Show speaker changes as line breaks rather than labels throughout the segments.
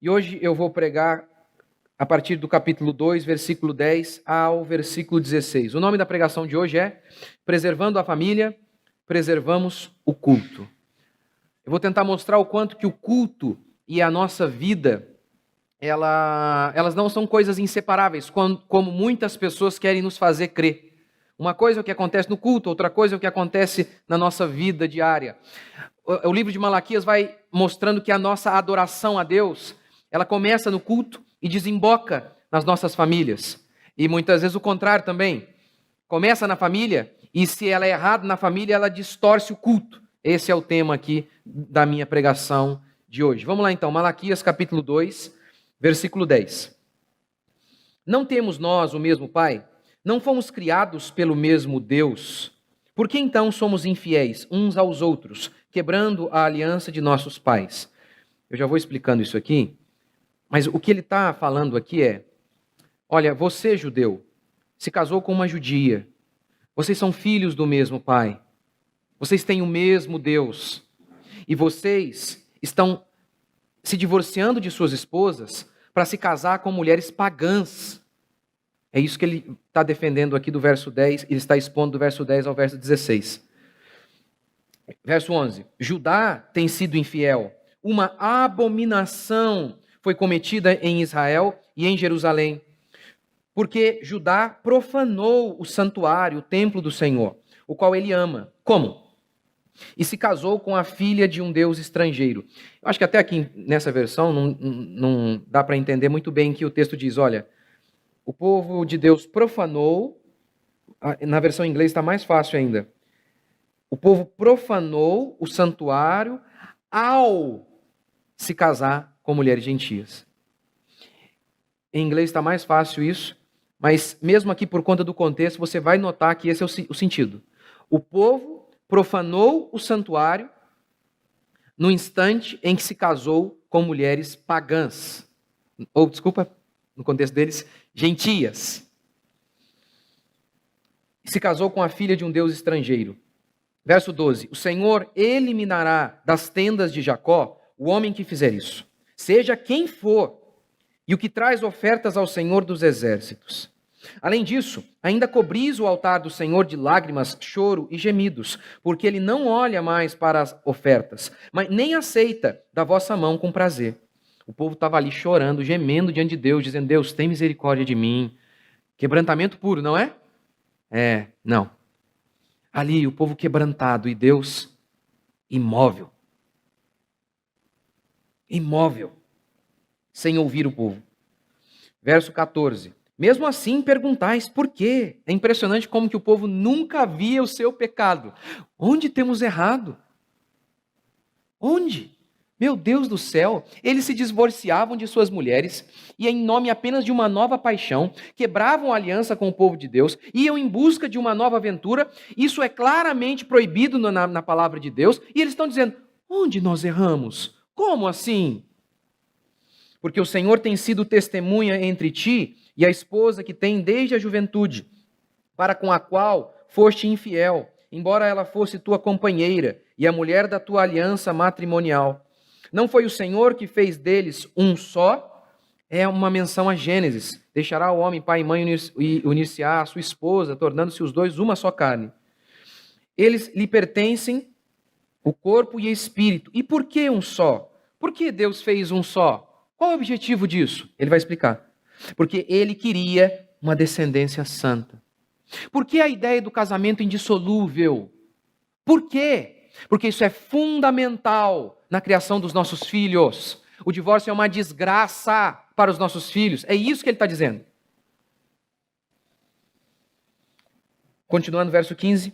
E hoje eu vou pregar a partir do capítulo 2, versículo 10 ao versículo 16. O nome da pregação de hoje é Preservando a Família, Preservamos o Culto. Eu vou tentar mostrar o quanto que o culto e a nossa vida, elas não são coisas inseparáveis, como muitas pessoas querem nos fazer crer. Uma coisa é o que acontece no culto, outra coisa é o que acontece na nossa vida diária. O livro de Malaquias vai mostrando que a nossa adoração a Deus, ela começa no culto e desemboca nas nossas famílias. E muitas vezes o contrário também. Começa na família e se ela é errada na família, ela distorce o culto. Esse é o tema aqui da minha pregação de hoje. Vamos lá então, Malaquias capítulo 2, versículo 10. Não temos nós o mesmo Pai? Não fomos criados pelo mesmo Deus? Por que então somos infiéis uns aos outros, quebrando a aliança de nossos pais? Eu já vou explicando isso aqui, mas o que ele está falando aqui é, olha, você judeu, se casou com uma judia, vocês são filhos do mesmo pai, vocês têm o mesmo Deus, e vocês estão se divorciando de suas esposas para se casar com mulheres pagãs. É isso que ele está defendendo aqui do verso 10, ele está expondo do verso 10 ao verso 16. Verso 11, Judá tem sido infiel, uma abominação foi cometida em Israel e em Jerusalém, porque Judá profanou o santuário, o templo do Senhor, o qual ele ama. Como? E se casou com a filha de um deus estrangeiro. Eu acho que até aqui nessa versão não dá para entender muito bem que o texto diz, olha, o povo de Deus profanou, na versão em inglês está mais fácil ainda, o povo profanou o santuário ao se casar com mulheres gentias. Em inglês está mais fácil isso, mas mesmo aqui por conta do contexto, você vai notar que esse é o sentido. O povo profanou o santuário no instante em que se casou com mulheres pagãs. Ou, desculpa, no contexto deles, gentias. Se casou com a filha de um deus estrangeiro. Verso 12, o Senhor eliminará das tendas de Jacó o homem que fizer isso, seja quem for, e o que traz ofertas ao Senhor dos exércitos. Além disso, ainda cobris o altar do Senhor de lágrimas, choro e gemidos, porque ele não olha mais para as ofertas, mas nem aceita da vossa mão com prazer. O povo estava ali chorando, gemendo diante de Deus, dizendo, Deus, tem misericórdia de mim. Quebrantamento puro, não é? Não. Ali o povo quebrantado e Deus imóvel. Imóvel. Sem ouvir o povo. Verso 14. Mesmo assim perguntais por quê? É impressionante como que o povo nunca via o seu pecado. Onde temos errado? Onde? Meu Deus do céu, eles se divorciavam de suas mulheres e em nome apenas de uma nova paixão, quebravam a aliança com o povo de Deus, iam em busca de uma nova aventura. Isso é claramente proibido na palavra de Deus e eles estão dizendo, onde nós erramos? Como assim? Porque o Senhor tem sido testemunha entre ti e a esposa que tem desde a juventude, para com a qual foste infiel, embora ela fosse tua companheira e a mulher da tua aliança matrimonial. Não foi o Senhor que fez deles um só? É uma menção a Gênesis. Deixará o homem pai e mãe e unir-se-á a sua esposa, tornando-se os dois uma só carne. Eles lhe pertencem o corpo e o espírito. E por que um só? Por que Deus fez um só? Qual é o objetivo disso? Ele vai explicar. Porque ele queria uma descendência santa. Por que a ideia do casamento indissolúvel? Por quê? Porque isso é fundamental na criação dos nossos filhos. O divórcio é uma desgraça para os nossos filhos. É isso que ele está dizendo. Continuando, verso 15.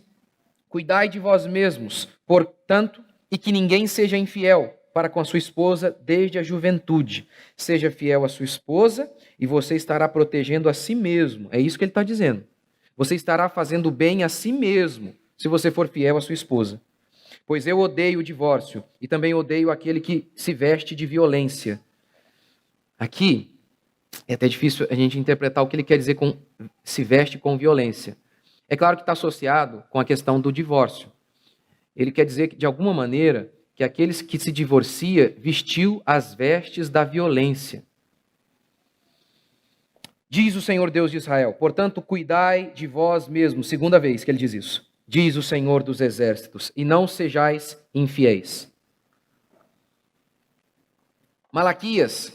Cuidai de vós mesmos, portanto, e que ninguém seja infiel para com a sua esposa desde a juventude. Seja fiel à sua esposa e você estará protegendo a si mesmo. É isso que ele está dizendo. Você estará fazendo bem a si mesmo se você for fiel à sua esposa. Pois eu odeio o divórcio e também odeio aquele que se veste de violência. Aqui é até difícil a gente interpretar o que ele quer dizer com se veste com violência. É claro que está associado com a questão do divórcio. Ele quer dizer que, de alguma maneira, que aqueles que se divorcia vestiu as vestes da violência. Diz o Senhor Deus de Israel, portanto, cuidai de vós mesmos, segunda vez que ele diz isso. Diz o Senhor dos exércitos, e não sejais infiéis. Malaquias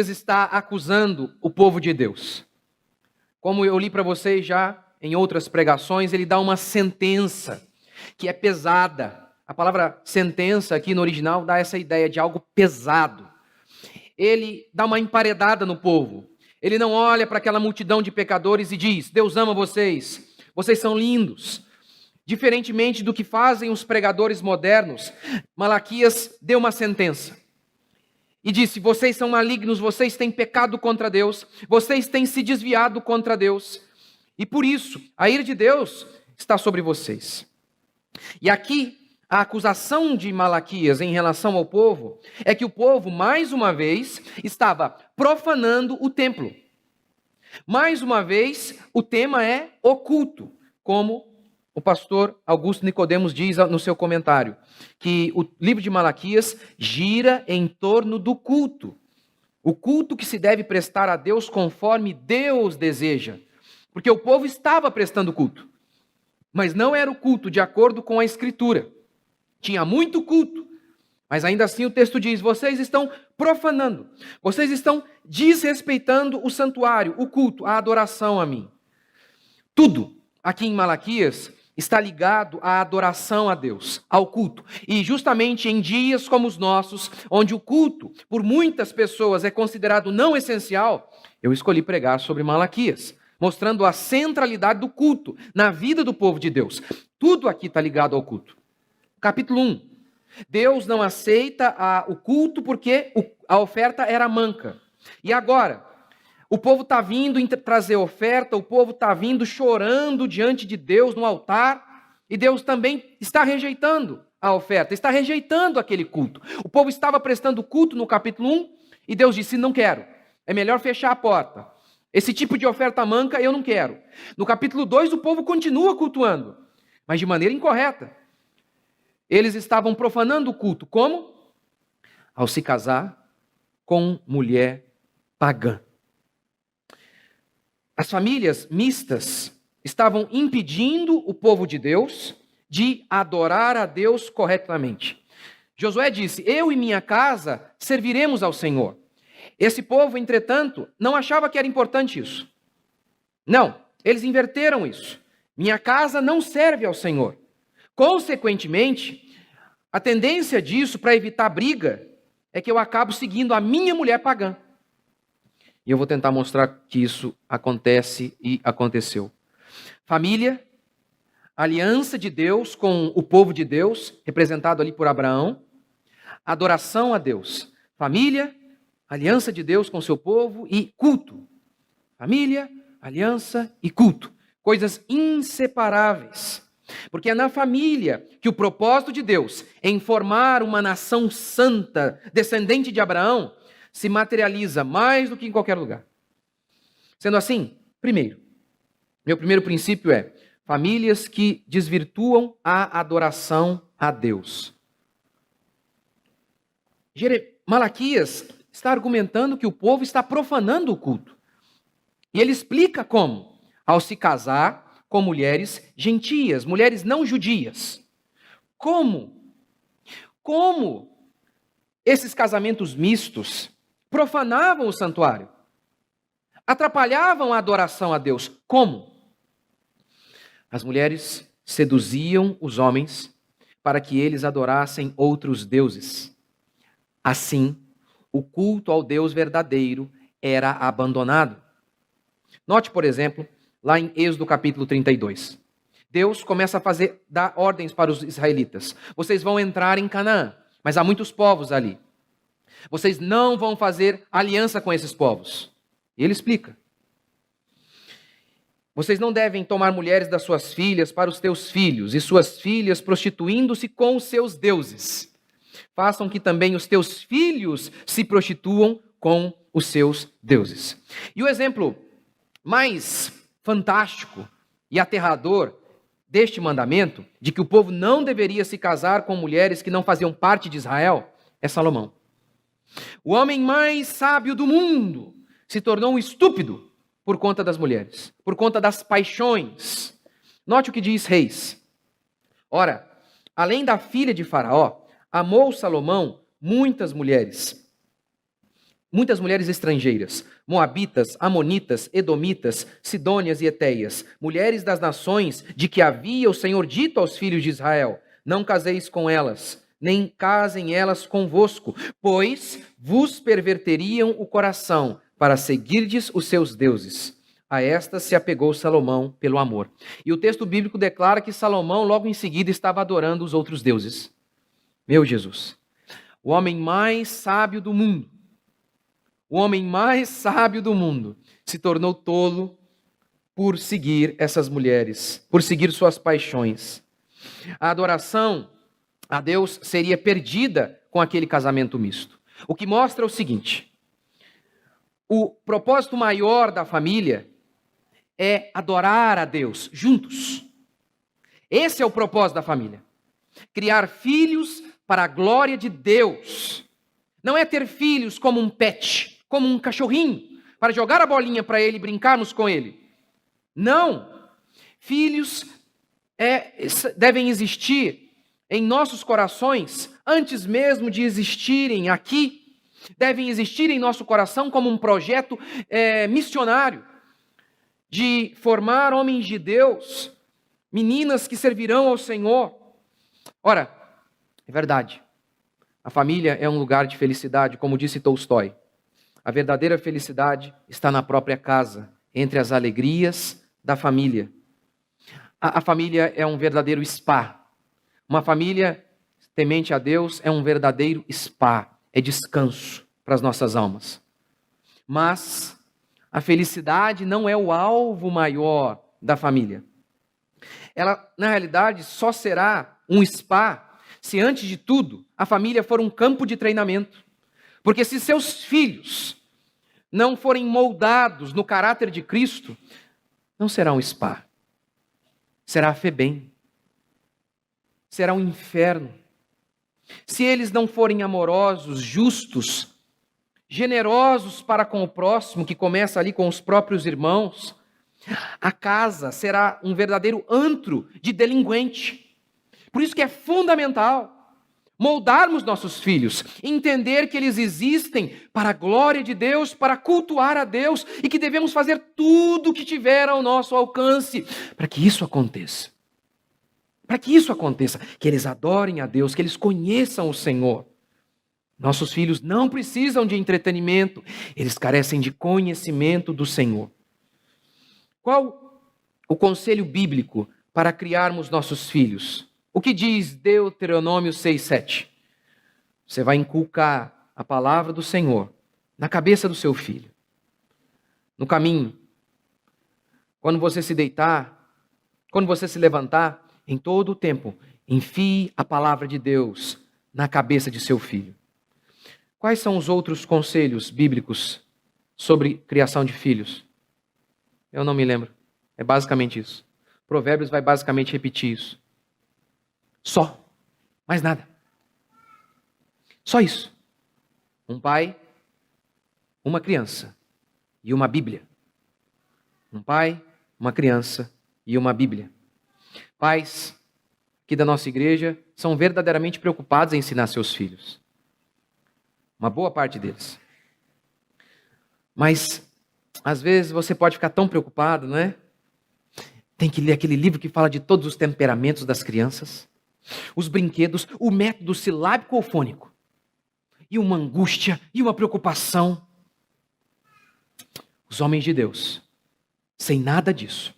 está acusando o povo de Deus. Como eu li para vocês já em outras pregações, ele dá uma sentença que é pesada. A palavra sentença aqui no original dá essa ideia de algo pesado. Ele dá uma emparedada no povo. Ele não olha para aquela multidão de pecadores e diz, Deus ama vocês, vocês são lindos. Diferentemente do que fazem os pregadores modernos, Malaquias deu uma sentença. E disse, vocês são malignos, vocês têm pecado contra Deus, vocês têm se desviado contra Deus. E por isso, a ira de Deus está sobre vocês. E aqui, a acusação de Malaquias em relação ao povo é que o povo, mais uma vez, estava profanando o templo. Mais uma vez, o tema é o culto, como o pastor Augusto Nicodemos diz no seu comentário, que o livro de Malaquias gira em torno do culto. O culto que se deve prestar a Deus conforme Deus deseja. Porque o povo estava prestando culto, mas não era o culto de acordo com a Escritura. Tinha muito culto, mas ainda assim o texto diz, vocês estão profanando, vocês estão desrespeitando o santuário, o culto, a adoração a mim. Tudo aqui em Malaquias está ligado à adoração a Deus, ao culto. E justamente em dias como os nossos, onde o culto, por muitas pessoas, é considerado não essencial, eu escolhi pregar sobre Malaquias, mostrando a centralidade do culto na vida do povo de Deus. Tudo aqui está ligado ao culto. Capítulo 1. Deus não aceita o culto porque a oferta era manca. E agora, o povo está vindo trazer oferta, o povo está vindo chorando diante de Deus no altar, e Deus também está rejeitando a oferta, está rejeitando aquele culto. O povo estava prestando culto no capítulo 1, e Deus disse, não quero, é melhor fechar a porta. Esse tipo de oferta manca eu não quero. No capítulo 2, o povo continua cultuando, mas de maneira incorreta. Eles estavam profanando o culto. Como? Ao se casar com mulher pagã. As famílias mistas estavam impedindo o povo de Deus de adorar a Deus corretamente. Josué disse, eu e minha casa serviremos ao Senhor. Esse povo, entretanto, não achava que era importante isso. Não, eles inverteram isso. Minha casa não serve ao Senhor. Consequentemente, a tendência disso, para evitar briga, é que eu acabo seguindo a minha mulher pagã. E eu vou tentar mostrar que isso acontece e aconteceu. Família, aliança de Deus com o povo de Deus, representado ali por Abraão, adoração a Deus. Família, aliança de Deus com seu povo e culto. Família, aliança e culto. Coisas inseparáveis. Porque é na família que o propósito de Deus em formar uma nação santa, descendente de Abraão, se materializa mais do que em qualquer lugar. Sendo assim, meu primeiro princípio é famílias que desvirtuam a adoração a Deus. Malaquias está argumentando que o povo está profanando o culto. E ele explica como, ao se casar com mulheres gentias, mulheres não judias. Como esses casamentos mistos profanavam o santuário, atrapalhavam a adoração a Deus. Como? As mulheres seduziam os homens para que eles adorassem outros deuses. Assim, o culto ao Deus verdadeiro era abandonado. Note, por exemplo, lá em Êxodo capítulo 32. Deus começa a dar ordens para os israelitas. Vocês vão entrar em Canaã, mas há muitos povos ali. Vocês não vão fazer aliança com esses povos. E ele explica. Vocês não devem tomar mulheres das suas filhas para os teus filhos, e suas filhas prostituindo-se com os seus deuses. Façam que também os teus filhos se prostituam com os seus deuses. E o exemplo mais fantástico e aterrador deste mandamento, de que o povo não deveria se casar com mulheres que não faziam parte de Israel, é Salomão. O homem mais sábio do mundo se tornou um estúpido por conta das mulheres, por conta das paixões. Note o que diz Reis. Ora, além da filha de Faraó, amou Salomão muitas mulheres estrangeiras, moabitas, amonitas, edomitas, sidônias e etéias, mulheres das nações de que havia o Senhor dito aos filhos de Israel: não caseis com elas, nem casem elas convosco, pois vos perverteriam o coração para seguirdes os seus deuses. A estas se apegou Salomão pelo amor. E o texto bíblico declara que Salomão logo em seguida estava adorando os outros deuses. Meu Jesus, o homem mais sábio do mundo, se tornou tolo por seguir essas mulheres, por seguir suas paixões. A adoração a Deus seria perdida com aquele casamento misto. O que mostra o seguinte: o propósito maior da família é adorar a Deus juntos. Esse é o propósito da família. Criar filhos para a glória de Deus. Não é ter filhos como um pet, como um cachorrinho, para jogar a bolinha para ele e brincarmos com ele. Não. Filhos devem existir em nossos corações antes mesmo de existirem aqui. Devem existir em nosso coração como um projeto missionário de formar homens de Deus, meninas que servirão ao Senhor. Ora, é verdade, a família é um lugar de felicidade, como disse Tolstói. A verdadeira felicidade está na própria casa, entre as alegrias da família. A família é um verdadeiro spa. Uma família temente a Deus é um verdadeiro spa, é descanso para as nossas almas. Mas a felicidade não é o alvo maior da família. Ela, na realidade, só será um spa se, antes de tudo, a família for um campo de treinamento. Porque se seus filhos não forem moldados no caráter de Cristo, não será um spa. Será a FEBEM. Será um inferno. Se eles não forem amorosos, justos, generosos para com o próximo, que começa ali com os próprios irmãos, a casa será um verdadeiro antro de delinquente. Por isso que é fundamental moldarmos nossos filhos, entender que eles existem para a glória de Deus, para cultuar a Deus, e que devemos fazer tudo o que tiver ao nosso alcance para que isso aconteça. Para que isso aconteça, que eles adorem a Deus, que eles conheçam o Senhor. Nossos filhos não precisam de entretenimento, eles carecem de conhecimento do Senhor. Qual o conselho bíblico para criarmos nossos filhos? O que diz Deuteronômio 6:7? Você vai inculcar a palavra do Senhor na cabeça do seu filho. No caminho, quando você se deitar, quando você se levantar, em todo o tempo, enfie a palavra de Deus na cabeça de seu filho. Quais são os outros conselhos bíblicos sobre criação de filhos? Eu não me lembro. É basicamente isso. Provérbios vai basicamente repetir isso. Só. Mais nada. Só isso. Um pai, uma criança e uma Bíblia. Um pai, uma criança e uma Bíblia. Pais aqui da nossa igreja são verdadeiramente preocupados em ensinar seus filhos. Uma boa parte deles. Mas, às vezes, você pode ficar tão preocupado, não é? Tem que ler aquele livro que fala de todos os temperamentos das crianças, os brinquedos, o método silábico ou fônico. E uma angústia, e uma preocupação. Os homens de Deus, sem nada disso,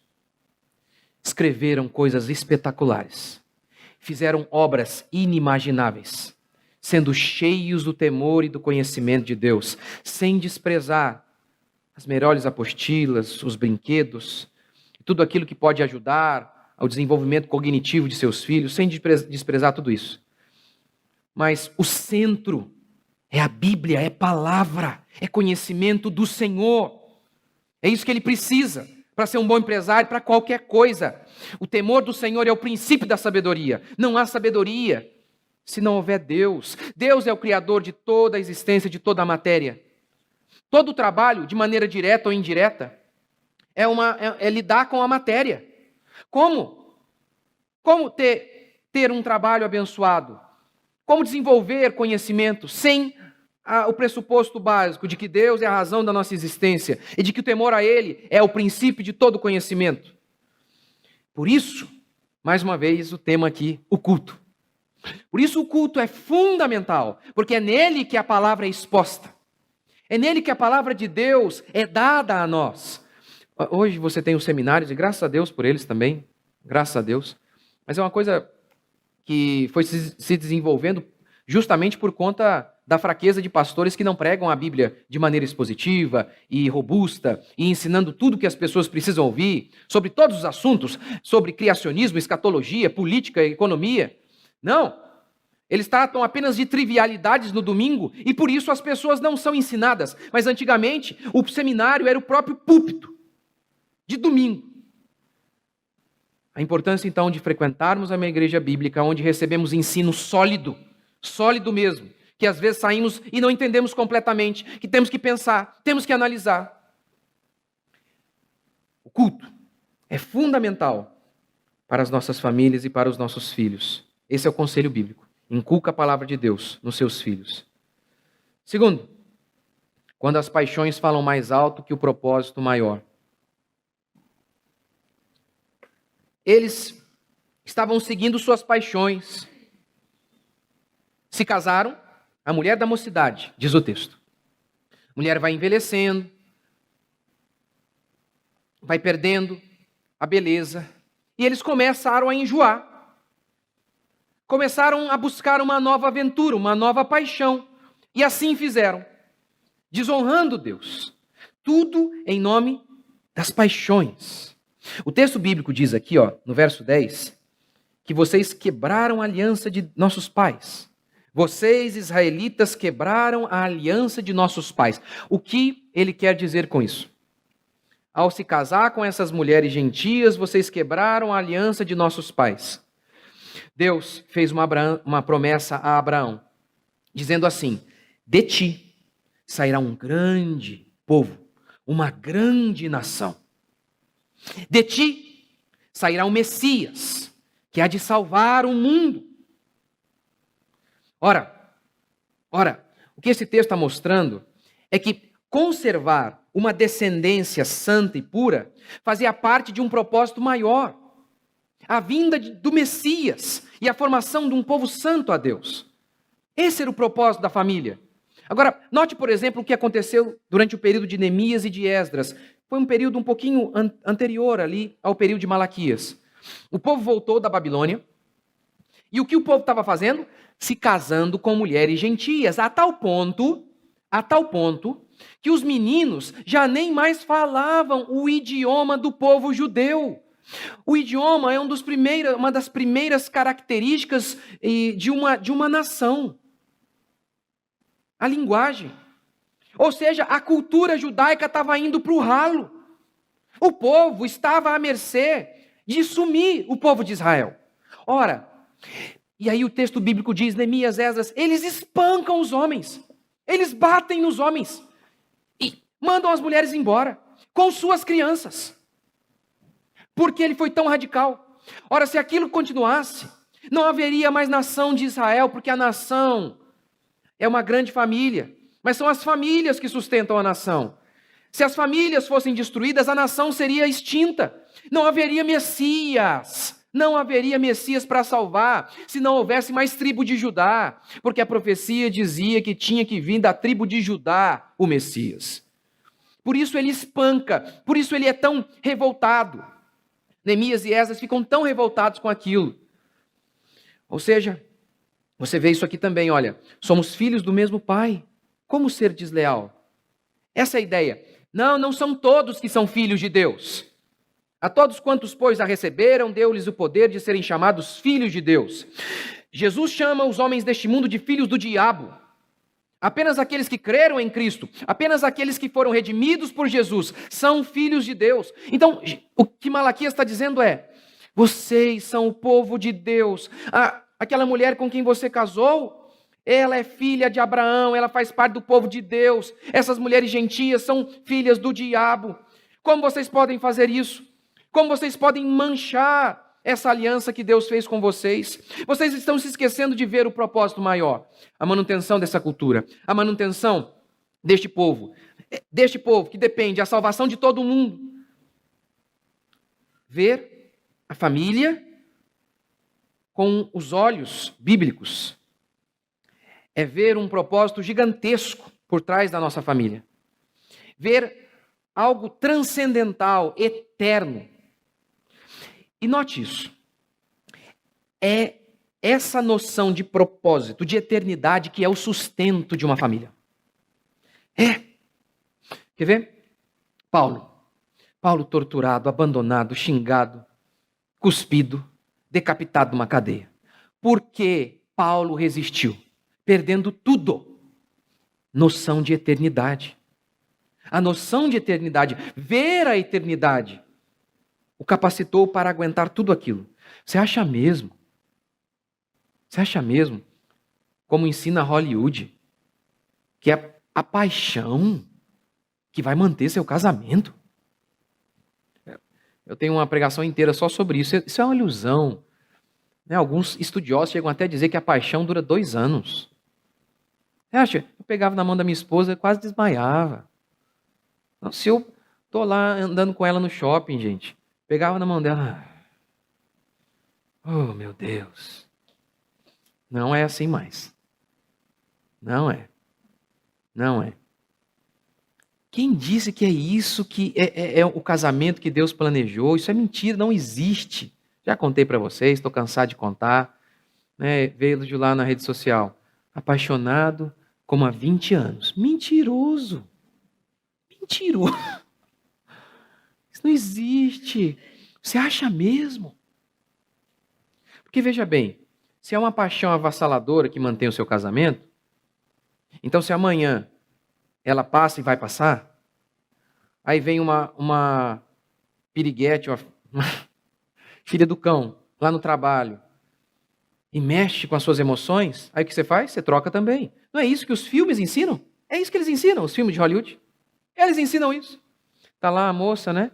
escreveram coisas espetaculares. Fizeram obras inimagináveis, sendo cheios do temor e do conhecimento de Deus, sem desprezar as melhores apostilas, os brinquedos, tudo aquilo que pode ajudar ao desenvolvimento cognitivo de seus filhos, sem desprezar tudo isso. Mas o centro é a Bíblia, é palavra, é conhecimento do Senhor. É isso que ele precisa para ser um bom empresário, para qualquer coisa. O temor do Senhor é o princípio da sabedoria. Não há sabedoria se não houver Deus. Deus é o criador de toda a existência, de toda a matéria. Todo o trabalho, de maneira direta ou indireta, é lidar com a matéria. Como? Como ter um trabalho abençoado? Como desenvolver conhecimento sem o pressuposto básico de que Deus é a razão da nossa existência e de que o temor a Ele é o princípio de todo conhecimento? Por isso, mais uma vez, o tema aqui, o culto. Por isso o culto é fundamental, porque é nele que a palavra é exposta. É nele que a palavra de Deus é dada a nós. Hoje você tem os seminários, e graças a Deus por eles também, graças a Deus. Mas é uma coisa que foi se desenvolvendo justamente por conta da fraqueza de pastores que não pregam a Bíblia de maneira expositiva e robusta, e ensinando tudo o que as pessoas precisam ouvir, sobre todos os assuntos, sobre criacionismo, escatologia, política, economia. Não, eles tratam apenas de trivialidades no domingo, e por isso as pessoas não são ensinadas. Mas antigamente, o seminário era o próprio púlpito de domingo. A importância, então, de frequentarmos uma igreja bíblica onde recebemos ensino sólido, sólido mesmo, que às vezes saímos e não entendemos completamente, que temos que pensar, temos que analisar. O culto é fundamental para as nossas famílias e para os nossos filhos. Esse é o conselho bíblico. Inculca a palavra de Deus nos seus filhos. Segundo, quando as paixões falam mais alto que o propósito maior. Eles estavam seguindo suas paixões. Se casaram, a mulher da mocidade, diz o texto. A mulher vai envelhecendo, vai perdendo a beleza, e eles começaram a enjoar. Começaram a buscar uma nova aventura, uma nova paixão, e assim fizeram, desonrando Deus. Tudo em nome das paixões. O texto bíblico diz aqui, no verso 10, que vocês quebraram a aliança de nossos pais. Vocês, israelitas, quebraram a aliança de nossos pais. O que ele quer dizer com isso? Ao se casar com essas mulheres gentias, vocês quebraram a aliança de nossos pais. Deus fez uma promessa a Abraão, dizendo assim: de ti sairá um grande povo, uma grande nação. De ti sairá um Messias, que há de salvar o mundo. Ora, o que esse texto está mostrando é que conservar uma descendência santa e pura fazia parte de um propósito maior. A vinda do Messias e a formação de um povo santo a Deus. Esse era o propósito da família. Agora, note, por exemplo, o que aconteceu durante o período de Neemias e de Esdras. Foi um período um pouquinho anterior ali ao período de Malaquias. O povo voltou da Babilônia, e o que o povo estava fazendo? Se casando com mulheres gentias, a tal ponto que os meninos já nem mais falavam o idioma do povo judeu. O idioma é uma das primeiras características de uma nação. A linguagem. Ou seja, a cultura judaica estava indo para o ralo. O povo estava à mercê de sumir, o povo de Israel. Ora, e aí o texto bíblico diz, Neemias, Esdras, eles espancam os homens. Eles batem nos homens. E mandam as mulheres embora, com suas crianças. Porque ele foi tão radical. Ora, se aquilo continuasse, não haveria mais nação de Israel, porque a nação é uma grande família. Mas são as famílias que sustentam a nação. Se as famílias fossem destruídas, a nação seria extinta. Não haveria Messias. Não haveria Messias para salvar, se não houvesse mais tribo de Judá. Porque a profecia dizia que tinha que vir da tribo de Judá o Messias. Por isso ele espanca, por isso ele é tão revoltado. Neemias e Esdras ficam tão revoltados com aquilo. Ou seja, você vê isso aqui também, olha. Somos filhos do mesmo pai. Como ser desleal? Essa é a ideia. Não são todos que são filhos de Deus. A todos quantos, pois, a receberam, deu-lhes o poder de serem chamados filhos de Deus. Jesus chama os homens deste mundo de filhos do diabo. Apenas aqueles que creram em Cristo, apenas aqueles que foram redimidos por Jesus, são filhos de Deus. Então, o que Malaquias está dizendo é: vocês são o povo de Deus. Aquela mulher com quem você casou, ela é filha de Abraão, ela faz parte do povo de Deus. Essas mulheres gentias são filhas do diabo. Como vocês podem fazer isso? Como vocês podem manchar essa aliança que Deus fez com vocês? Vocês estão se esquecendo de ver o propósito maior, a manutenção dessa cultura, a manutenção deste povo que depende da salvação de todo mundo. Ver a família com os olhos bíblicos é ver um propósito gigantesco por trás da nossa família. Ver algo transcendental, eterno. E note isso. É essa noção de propósito, de eternidade, que é o sustento de uma família. Quer ver? Paulo torturado, abandonado, xingado, cuspido, decapitado numa cadeia. Por que Paulo resistiu? Perdendo tudo. Noção de eternidade. A noção de eternidade, ver a eternidade, o capacitou para aguentar tudo aquilo. Você acha mesmo, como ensina Hollywood, que é a paixão que vai manter seu casamento? Eu tenho uma pregação inteira só sobre isso. Isso é uma ilusão. Alguns estudiosos chegam até a dizer que a paixão dura 2 anos. Você acha? Eu pegava na mão da minha esposa e quase desmaiava. Se eu estou lá andando com ela no shopping, gente, pegava na mão dela. Oh, meu Deus. Não é assim mais. Não é. Quem disse que é isso que é o casamento que Deus planejou? Isso é mentira, não existe. Já contei para vocês, estou cansado de contar. Veio de lá na rede social. Apaixonado como há 20 anos. Mentiroso. Isso não existe. Você acha mesmo? Porque veja bem, se é uma paixão avassaladora que mantém o seu casamento, então se amanhã ela passa e vai passar, aí vem uma piriguete, uma filha do cão, lá no trabalho, e mexe com as suas emoções, aí o que você faz? Você troca também. Não é isso que os filmes ensinam? É isso que eles ensinam, os filmes de Hollywood. Eles ensinam isso. Tá lá a moça, né?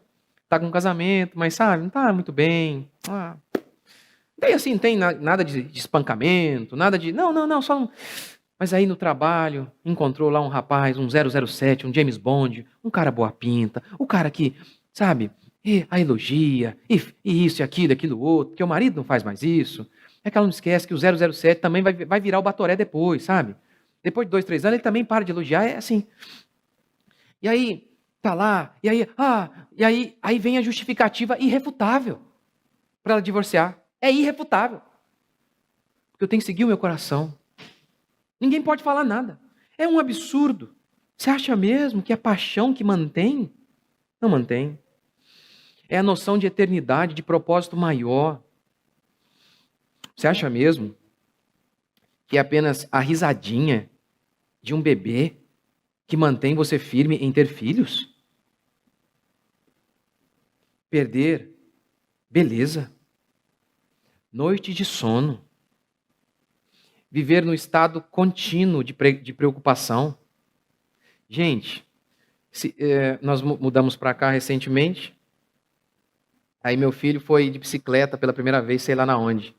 Tá com um casamento, mas sabe, não tá muito bem. Não tem nada de espancamento, nada de... Não, só... Mas aí no trabalho, encontrou lá um rapaz, um 007, um James Bond, um cara boa pinta, o cara que, sabe, a elogia, e isso, e aquilo outro, porque o marido não faz mais isso. É que ela não esquece que o 007 também vai virar o Batoré depois, sabe? Depois de 2, 3 anos, ele também para de elogiar, é assim. E aí, tá lá, e aí vem a justificativa irrefutável para ela divorciar. É irrefutável. Porque eu tenho que seguir o meu coração. Ninguém pode falar nada. É um absurdo. Você acha mesmo que é a paixão que mantém? Não mantém. É a noção de eternidade, de propósito maior. Você acha mesmo que é apenas a risadinha de um bebê que mantém você firme em ter filhos? Perder beleza, noite de sono, viver no estado contínuo de preocupação. Gente, nós mudamos para cá recentemente, aí meu filho foi de bicicleta pela primeira vez, sei lá na onde.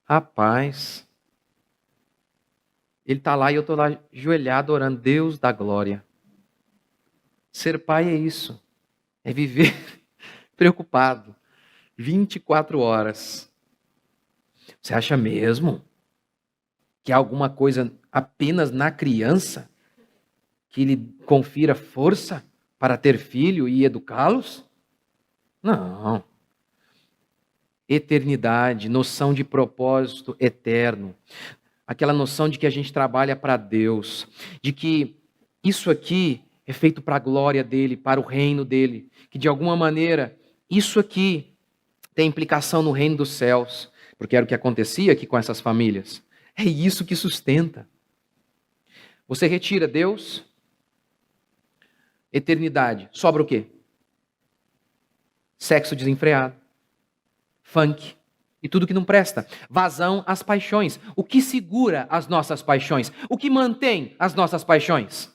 Rapaz, ele está lá e eu estou lá ajoelhado orando, Deus da glória. Ser pai é isso, é viver preocupado, 24 horas. Você acha mesmo que há alguma coisa apenas na criança que lhe confira força para ter filho e educá-los? Não. Eternidade, noção de propósito eterno. Aquela noção de que a gente trabalha para Deus, de que isso aqui é feito para a glória dele, para o reino dele, que de alguma maneira isso aqui tem implicação no reino dos céus, porque era o que acontecia aqui com essas famílias. É isso que sustenta. Você retira Deus, eternidade. Sobra o quê? Sexo desenfreado, funk e tudo que não presta. Vazão às paixões. O que segura as nossas paixões? O que mantém as nossas paixões?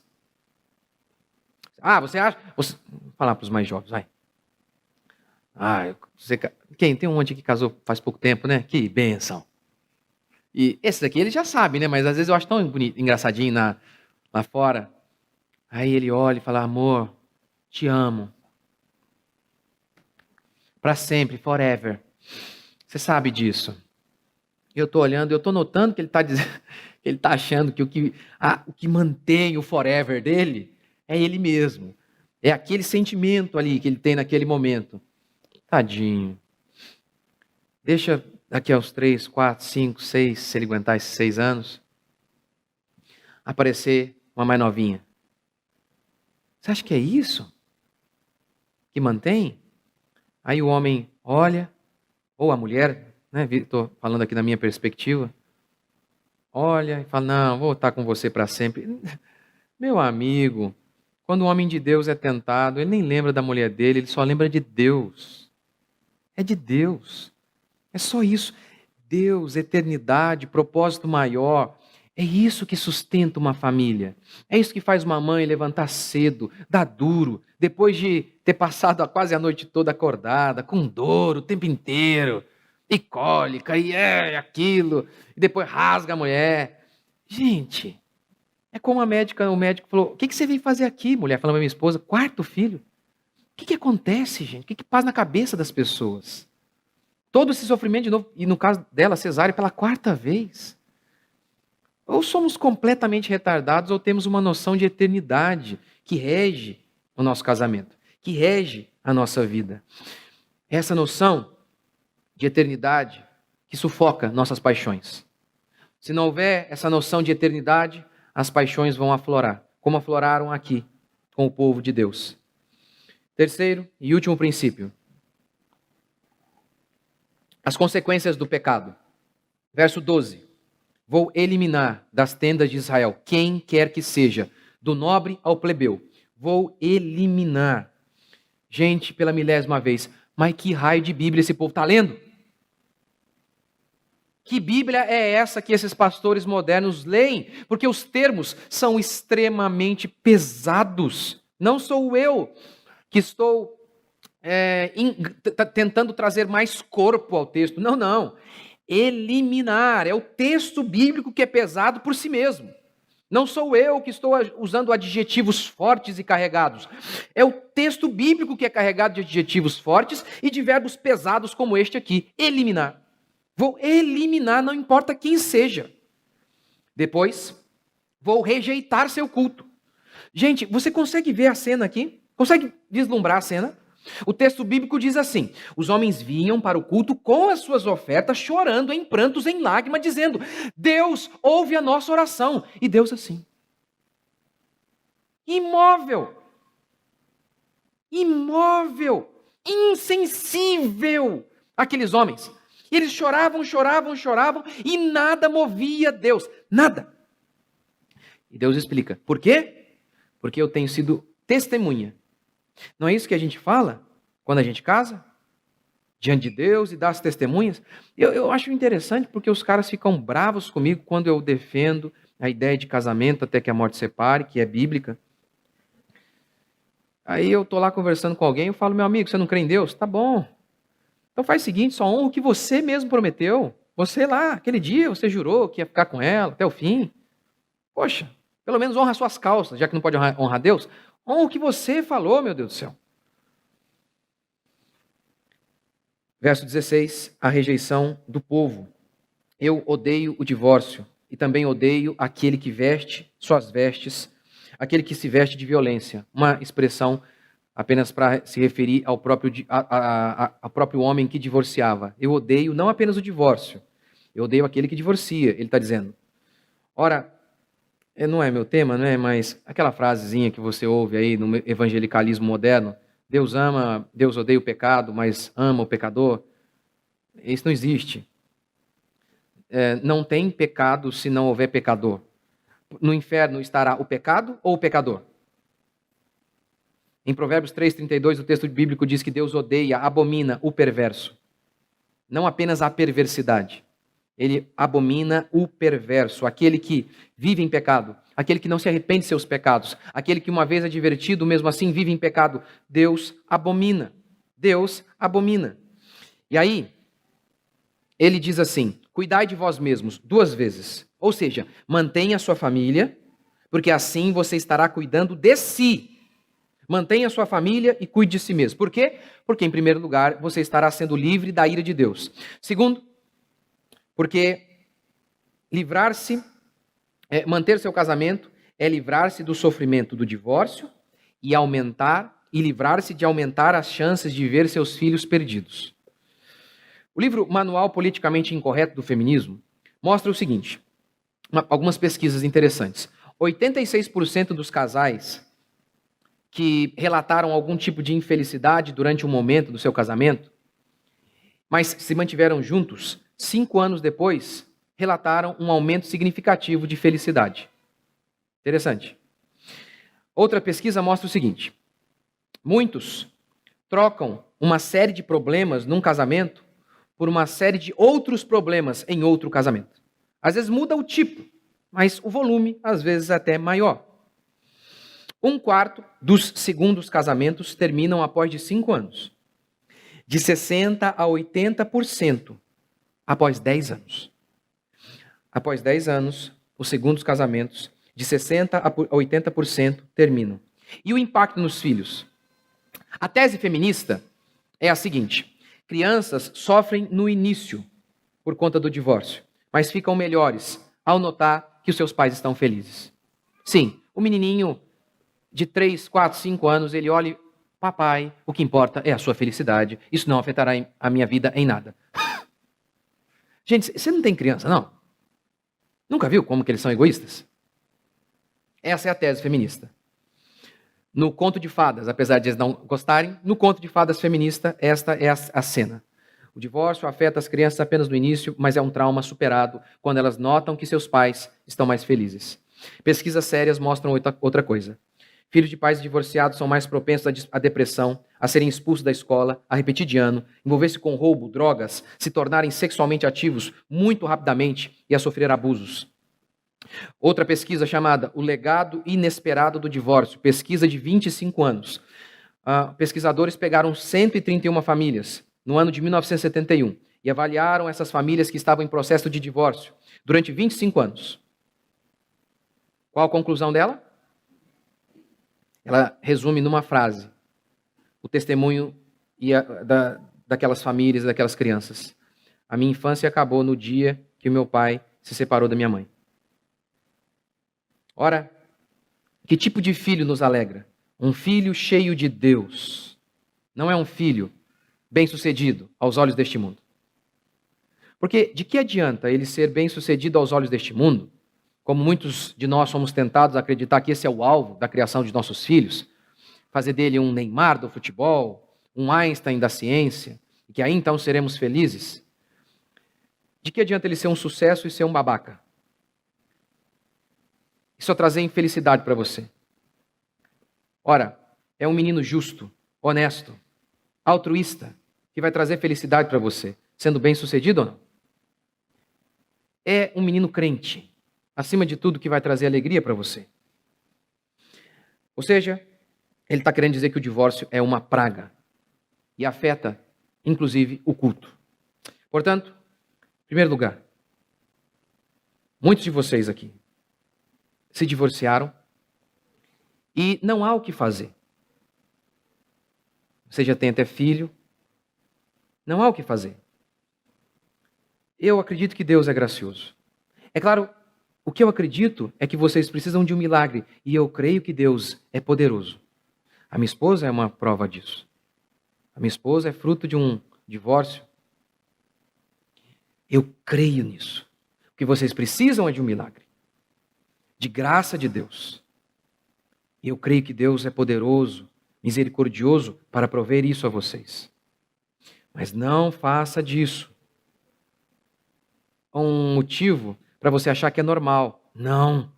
Você acha... Vou falar para os mais jovens, vai. Quem tem um monte que casou faz pouco tempo, né? Que bênção. E esse daqui ele já sabe, né? Mas às vezes eu acho tão bonito, engraçadinho lá fora. Aí ele olha e fala, amor, te amo. Para sempre, forever. Você sabe disso. Eu estou olhando, eu estou notando que ele está dizendo, que ele está achando que o que mantém o forever dele é ele mesmo. É aquele sentimento ali que ele tem naquele momento. Tadinho. Deixa daqui aos 3, 4, 5, 6, se ele aguentar esses 6 anos, aparecer uma mais novinha. Você acha que é isso que mantém? Aí o homem olha, ou a mulher, né? Estou falando aqui da minha perspectiva, olha e fala, não, vou estar com você para sempre. Meu amigo, quando o homem de Deus é tentado, ele nem lembra da mulher dele, ele só lembra de Deus. É de Deus. É só isso. Deus, eternidade, propósito maior. É isso que sustenta uma família. É isso que faz uma mãe levantar cedo, dar duro, depois de ter passado quase a noite toda acordada, com dor o tempo inteiro, e cólica, e aquilo, e depois rasga a mulher. Gente, é como o médico falou, o que você veio fazer aqui, mulher? Falando pra minha esposa, 4º filho. O que acontece, gente? O que passa na cabeça das pessoas? Todo esse sofrimento de novo, e no caso dela, cesárea, pela 4ª vez. Ou somos completamente retardados, ou temos uma noção de eternidade que rege o nosso casamento, que rege a nossa vida. Essa noção de eternidade que sufoca nossas paixões. Se não houver essa noção de eternidade, as paixões vão aflorar, como afloraram aqui com o povo de Deus. Terceiro e último princípio. As consequências do pecado. Verso 12. Vou eliminar das tendas de Israel quem quer que seja, do nobre ao plebeu. Vou eliminar. Gente, pela 1000ª vez, mas que raio de Bíblia esse povo está lendo? Que Bíblia é essa que esses pastores modernos leem? Porque os termos são extremamente pesados. Não sou eu que estou tentando trazer mais corpo ao texto. Não. Eliminar. É o texto bíblico que é pesado por si mesmo. Não sou eu que estou usando adjetivos fortes e carregados. É o texto bíblico que é carregado de adjetivos fortes e de verbos pesados como este aqui. Eliminar. Vou eliminar, não importa quem seja. Depois, vou rejeitar seu culto. Gente, você consegue ver a cena aqui? Consegue vislumbrar a cena? O texto bíblico diz assim: os homens vinham para o culto com as suas ofertas, chorando em prantos, em lágrimas, dizendo: Deus, ouve a nossa oração. E Deus assim. Imóvel, insensível, aqueles homens. E eles choravam e nada movia Deus, nada. E Deus explica, por quê? Porque eu tenho sido testemunha. Não é isso que a gente fala quando a gente casa? Diante de Deus e dá as testemunhas? Eu acho interessante porque os caras ficam bravos comigo quando eu defendo a ideia de casamento até que a morte separe, que é bíblica. Aí eu estou lá conversando com alguém, eu falo, meu amigo, você não crê em Deus? Tá bom. Então faz o seguinte, só honra o que você mesmo prometeu. Você lá, aquele dia, você jurou que ia ficar com ela até o fim. Poxa, pelo menos honra as suas calças, já que não pode honrar Deus. Honra o que você falou, meu Deus do céu. Verso 16, a rejeição do povo. Eu odeio o divórcio e também odeio aquele que veste suas vestes, aquele que se veste de violência. Uma expressão apenas para se referir ao próprio homem que divorciava. Eu odeio não apenas o divórcio, eu odeio aquele que divorcia, ele está dizendo. Ora, não é meu tema, não é? Mas aquela frasezinha que você ouve aí no evangelicalismo moderno, Deus odeia o pecado, mas ama o pecador. Isso não existe. Não tem pecado se não houver pecador. no inferno estará o pecado ou o pecador? Em Provérbios 3:32, o texto bíblico diz que Deus odeia, abomina o perverso. Não apenas a perversidade. Ele abomina o perverso, aquele que vive em pecado, aquele que não se arrepende de seus pecados, aquele que uma vez advertido, mesmo assim vive em pecado. Deus abomina. Deus abomina. E aí, ele diz assim: cuidai de vós mesmos 2 vezes. Ou seja, mantenha a sua família, porque assim você estará cuidando de si. Mantenha a sua família e cuide de si mesmo. Por quê? Porque, em primeiro lugar, você estará sendo livre da ira de Deus. Segundo, porque manter seu casamento é livrar-se do sofrimento do divórcio e livrar-se de aumentar as chances de ver seus filhos perdidos. O livro Manual Politicamente Incorreto do Feminismo mostra o seguinte, algumas pesquisas interessantes. 86% dos casais que relataram algum tipo de infelicidade durante um momento do seu casamento, mas se mantiveram juntos, 5 anos depois, relataram um aumento significativo de felicidade. Interessante. Outra pesquisa mostra o seguinte: muitos trocam uma série de problemas num casamento por uma série de outros problemas em outro casamento. Às vezes muda o tipo, mas o volume, às vezes, até maior. 1/4 dos segundos casamentos terminam após de 5 anos. De 60% a 80% após 10 anos. Após 10 anos, os segundos casamentos, de 60% a 80% terminam. E o impacto nos filhos? A tese feminista é a seguinte: crianças sofrem no início por conta do divórcio, mas ficam melhores ao notar que os seus pais estão felizes. Sim, o menininho de 3, 4, 5 anos, ele olha e, papai, o que importa é a sua felicidade, isso não afetará a minha vida em nada. Gente, você não tem criança, não? Nunca viu como que eles são egoístas? Essa é a tese feminista. No conto de fadas, apesar de eles não gostarem, no conto de fadas feminista, esta é a cena. O divórcio afeta as crianças apenas no início, mas é um trauma superado quando elas notam que seus pais estão mais felizes. Pesquisas sérias mostram outra coisa. Filhos de pais divorciados são mais propensos à depressão, a serem expulsos da escola, a repetir de ano, envolver-se com roubo, drogas, se tornarem sexualmente ativos muito rapidamente e a sofrer abusos. Outra pesquisa chamada O Legado Inesperado do Divórcio, pesquisa de 25 anos. Pesquisadores pegaram 131 famílias no ano de 1971 e avaliaram essas famílias que estavam em processo de divórcio durante 25 anos. Qual a conclusão dela? Ela resume numa frase o testemunho daquelas famílias, daquelas crianças. A minha infância acabou no dia que o meu pai se separou da minha mãe. Ora, que tipo de filho nos alegra? Um filho cheio de Deus. Não é um filho bem-sucedido aos olhos deste mundo. Porque de que adianta ele ser bem-sucedido aos olhos deste mundo, como muitos de nós somos tentados a acreditar que esse é o alvo da criação de nossos filhos, fazer dele um Neymar do futebol, um Einstein da ciência, e que aí então seremos felizes? De que adianta ele ser um sucesso e ser um babaca? E só trazer infelicidade para você. Ora, é um menino justo, honesto, altruísta, que vai trazer felicidade para você, sendo bem-sucedido ou não? É um menino crente, acima de tudo, que vai trazer alegria para você. Ou seja, ele está querendo dizer que o divórcio é uma praga e afeta, inclusive, o culto. Portanto, em primeiro lugar, muitos de vocês aqui se divorciaram e não há o que fazer. Você já tem até filho, não há o que fazer. Eu acredito que Deus é gracioso. É claro, o que eu acredito é que vocês precisam de um milagre e eu creio que Deus é poderoso. A minha esposa é uma prova disso. A minha esposa é fruto de um divórcio. Eu creio nisso. O que vocês precisam é de um milagre, de graça de Deus. E eu creio que Deus é poderoso, misericordioso para prover isso a vocês. Mas não faça disso um motivo para você achar que é normal. Não.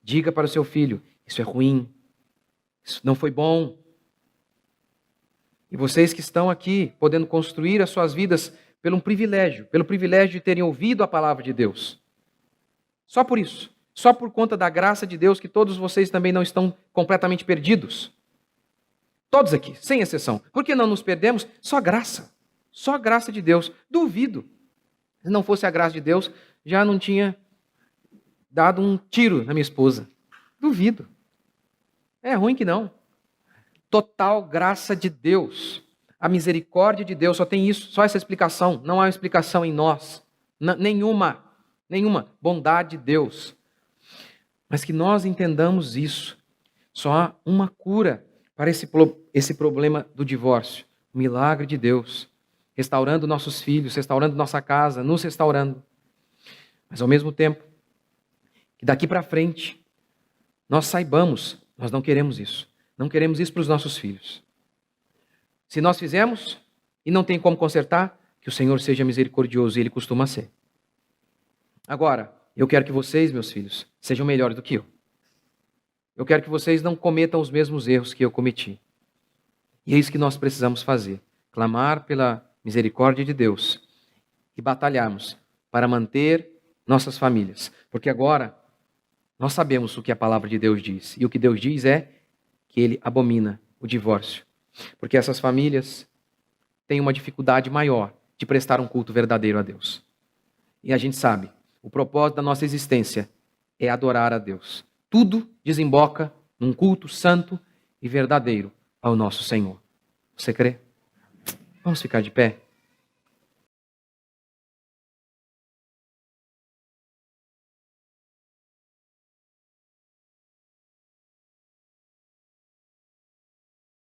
Diga para o seu filho, isso é ruim, isso não foi bom. E vocês que estão aqui, podendo construir as suas vidas pelo privilégio de terem ouvido a palavra de Deus. Só por isso, só por conta da graça de Deus, que todos vocês também não estão completamente perdidos. Todos aqui, sem exceção. Por que não nos perdemos? Só a graça de Deus. Duvido. Se não fosse a graça de Deus, já não tinha dado um tiro na minha esposa. Duvido. É ruim que não. Total graça de Deus. A misericórdia de Deus só tem isso, só essa explicação. Não há uma explicação em nós. Nenhuma. Bondade de Deus. Mas que nós entendamos isso. Só há uma cura para esse problema do divórcio. O milagre de Deus. Restaurando nossos filhos, restaurando nossa casa, nos restaurando. Mas ao mesmo tempo, que daqui para frente, nós saibamos, nós não queremos isso. Não queremos isso para os nossos filhos. Se nós fizemos e não tem como consertar, que o Senhor seja misericordioso, e Ele costuma ser. Agora, eu quero que vocês, meus filhos, sejam melhores do que eu. Eu quero que vocês não cometam os mesmos erros que eu cometi. E é isso que nós precisamos fazer. Clamar pela misericórdia de Deus e batalharmos para manter nossas famílias. Porque agora nós sabemos o que a palavra de Deus diz. E o que Deus diz é que Ele abomina o divórcio. Porque essas famílias têm uma dificuldade maior de prestar um culto verdadeiro a Deus. E a gente sabe, o propósito da nossa existência é adorar a Deus. Tudo desemboca num culto santo e verdadeiro ao nosso Senhor. Você crê? Vamos ficar de pé?